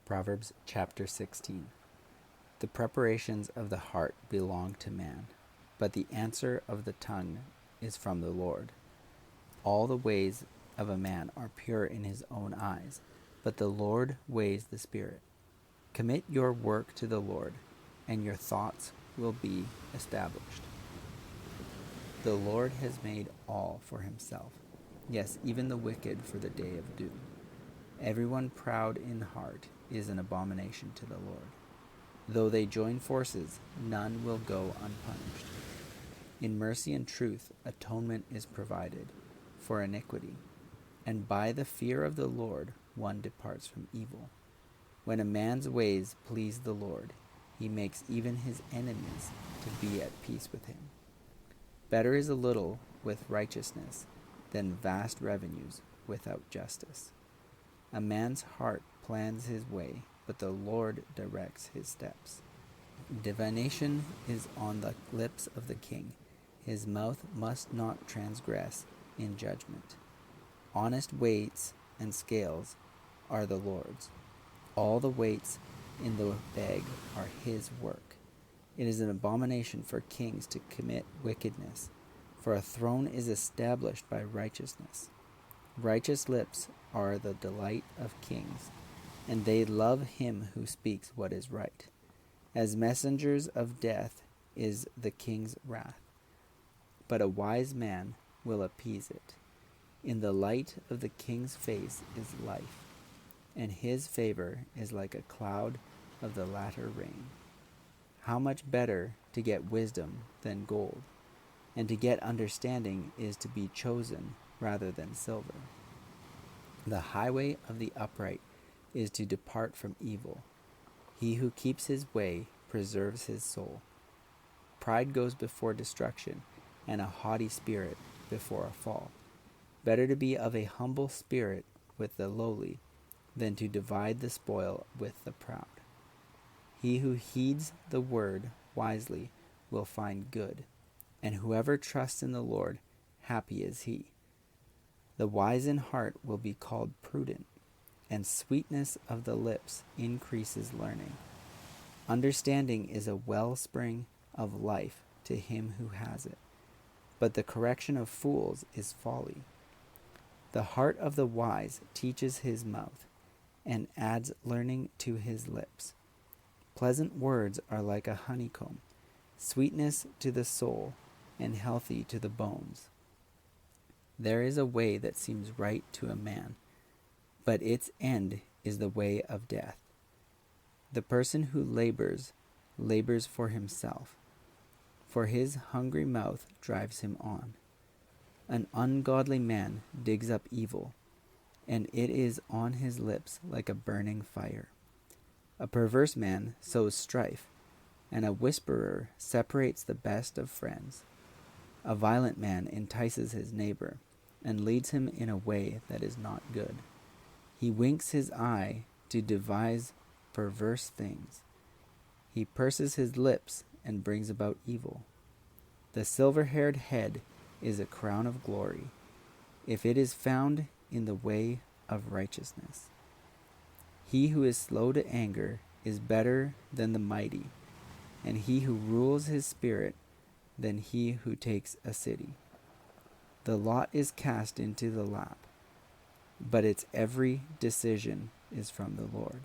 Proverbs chapter 16. The preparations of the heart belong to man, but the answer of the tongue is from the Lord. All the ways of a man are pure in his own eyes, but the Lord weighs the spirit. Commit your work to the Lord, and your thoughts will be established. The Lord has made all for himself, yes, even the wicked for the day of doom. Everyone proud in heart is an abomination to the Lord. Though they join forces, none will go unpunished. In mercy and truth, atonement is provided for iniquity, and by the fear of the Lord one departs from evil. When a man's ways please the Lord, he makes even his enemies to be at peace with him. Better is a little with righteousness than vast revenues without justice. A man's heart plans his way, but the Lord directs his steps. Divination is on the lips of the king. His mouth must not transgress in judgment. Honest weights and scales are the Lord's. All the weights in the bag are his work. It is an abomination for kings to commit wickedness, for a throne is established by righteousness. Righteous lips are the delight of kings, and they love him who speaks what is right. As messengers of death is the king's wrath, but a wise man will appease it. In the light of the king's face is life, and his favor is like a cloud of the latter rain. How much better to get wisdom than gold, and to get understanding is to be chosen rather than silver. The highway of the upright is to depart from evil. He who keeps his way preserves his soul. Pride goes before destruction, and a haughty spirit before a fall. Better to be of a humble spirit with the lowly than to divide the spoil with the proud. He who heeds the word wisely will find good, and whoever trusts in the Lord, happy is he. The wise in heart will be called prudent, and sweetness of the lips increases learning. Understanding is a wellspring of life to him who has it, but the correction of fools is folly. The heart of the wise teaches his mouth, and adds learning to his lips. Pleasant words are like a honeycomb, sweetness to the soul, and healthy to the bones. There is a way that seems right to a man, but its end is the way of death. The person who labors for himself, for his hungry mouth drives him on. An ungodly man digs up evil, and it is on his lips like a burning fire. A perverse man sows strife, and a whisperer separates the best of friends. A violent man entices his neighbor, and leads him in a way that is not good. He winks his eye to devise perverse things. He purses his lips and brings about evil. The silver-haired head is a crown of glory, if it is found in the way of righteousness. He who is slow to anger is better than the mighty, and he who rules his spirit than he who takes a city. The lot is cast into the lap, but its every decision is from the Lord.